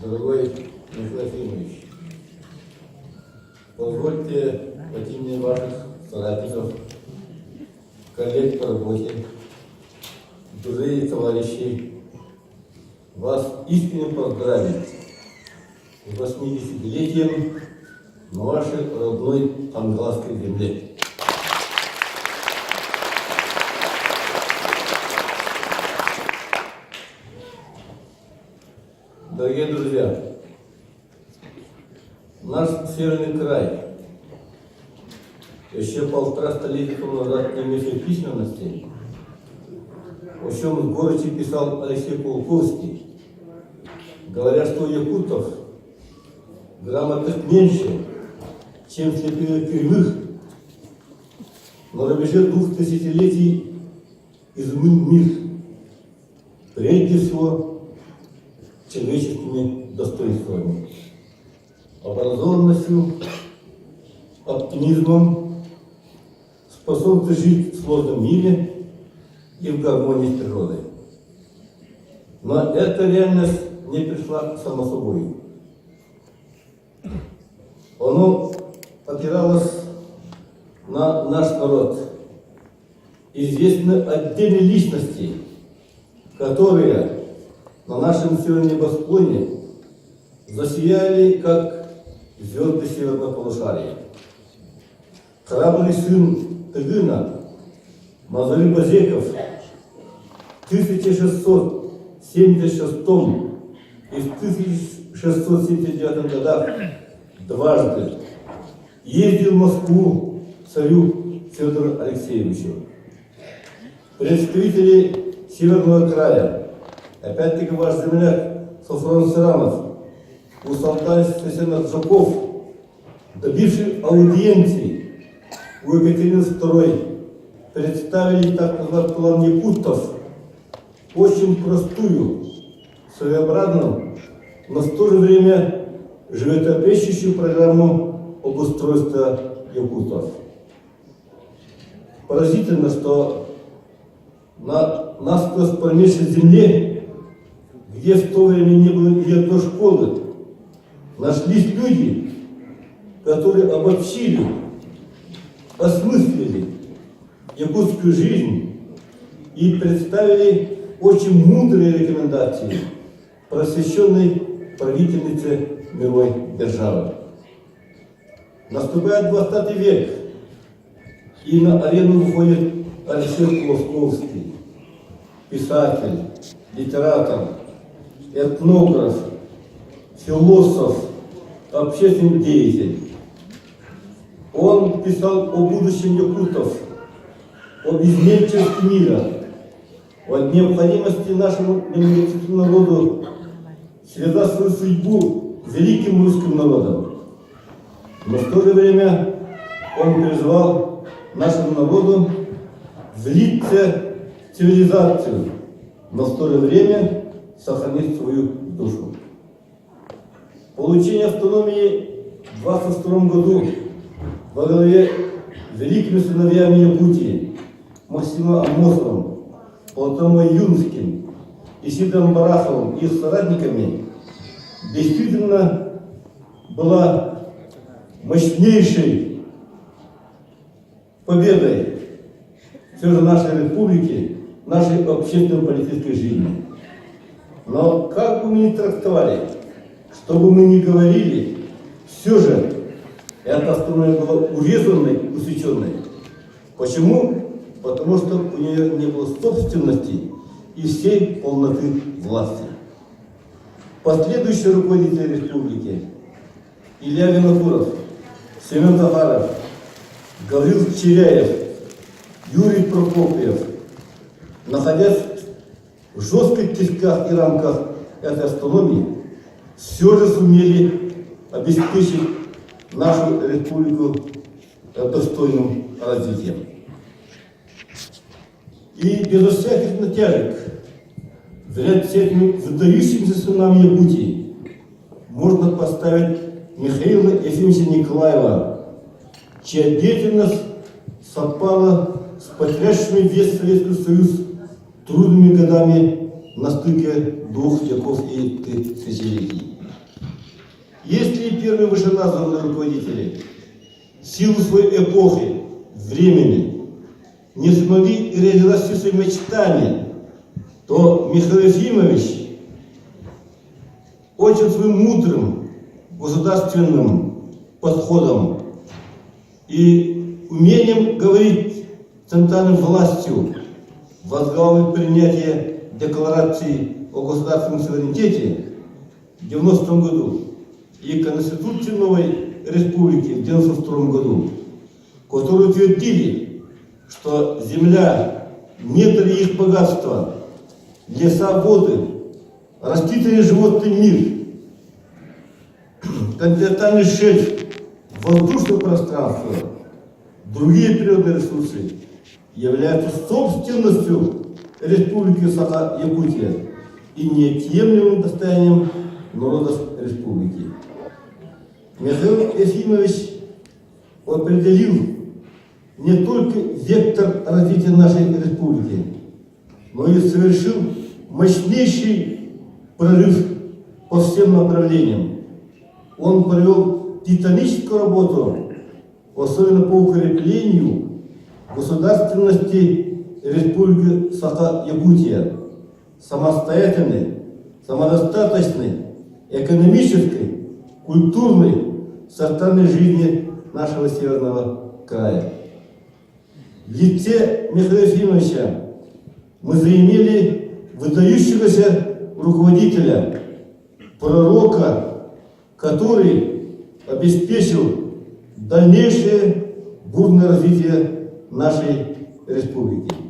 Дорогой Михаил Ефимович, позвольте от имени ваших соратников, коллег по работе, друзей и товарищей вас искренне поздравить с 80-летием на вашей родной Английской земле. Дорогие друзья, наш северный край еще 1,5 столетия тому назад не имевший письменности, о чем в городе писал Алексей Пулковский, говоря, что у якутов грамотных меньше, чем среди кривых, на рубеже 2 тысячелетий изменил мир, прежде всего человеческими достоинствами, образованностью, оптимизмом, способностью жить в сложном мире и в гармонии с природой. Но эта реальность не пришла само собой. Оно опиралось на наш народ. Известны отдельные личности, которые на нашем северном небосклоне засияли, как звезды северного полушария. Храбрый сын Тыгына, Мазари Базеков, в 1676 и в 1679 годах дважды ездил в Москву царю Федору Алексеевичу. Представители Северного края, опять-таки ваш земляк Софрон Сарамов, у Салтана Священных Жуков, добивший аудиенции у Екатерины II, представили так называемый план якутов, очень простую, своеобразную, но в то же время животрепещущую программу обустройства якутов. Поразительно, что на насквозь промерзшей земле, где в то время не было ни одной школы, нашлись люди, которые обобщили, осмыслили якутскую жизнь и представили очень мудрые рекомендации просвещенной правительнице мировой державы. Наступает 20 век, и на арену выходит Алексей Пулковский, писатель, литератор, этнограф, философ, общественный деятель. Он писал о будущем якутов, об изменчивости мира, о необходимости нашему демократическому народу связать свою судьбу с великим русским народом. Но в то же время он призывал нашему народу влиться в цивилизацию, но в то же время сохранить свою душу. Получение автономии в 1922 году во главе великими сыновьями Якутии Максимом Амосовым, Платоном Юнским и Сидором Бараховым и их соратниками действительно была мощнейшей победой все же нашей республики, нашей общественно-политической жизни. Но как бы мы ни трактовали, что бы мы ни говорили, все же эта автономия была урезанной, усеченной. Почему? Потому что у нее не было собственности и всей полноты власти. Последующие руководители республики Илья Винокуров, Семен Захаров, Гаврил Черяев, Юрий Прокопьев, находясь в жестких тисках и рамках этой автономии, все же сумели обеспечить нашу республику достойным развитием. И безо всяких натяжек, ряд всех выдающихся сынам Якутии можно поставить Михаила Ефимовича Николаева, чья деятельность совпала с потрясшими весь Советский Союз трудными годами на стыке двух веков и тысячелетий. Если первые вышеназванные руководители в силу своей эпохи, времени не смогли реализовать все свои мечтания, то Михаил Ефимович очень своим мудрым государственным подходом и умением говорить центральной властью, возглавил принятие декларации о государственном суверенитете в 90-м году и Конституции новой республики в 92 году, которые утвердили, что земля, недра их богатства, леса, воды, растительный животный мир, континентальный шельф, воздушное пространство, другие природные ресурсы являются собственностью Республики Саха-Якутия и неотъемлемым достоянием народов республики. Михаил Ефимович определил не только вектор развития нашей республики, но и совершил мощнейший прорыв по всем направлениям. Он провел титаническую работу, особенно по укреплению государственности Республики Саха-Якутия, самостоятельной, самодостаточной, экономической, культурной, социальной жизни нашего северного края. В лице Михаила Ефимовича мы заимели выдающегося руководителя, пророка, который обеспечил дальнейшее бурное развитие нашей республики.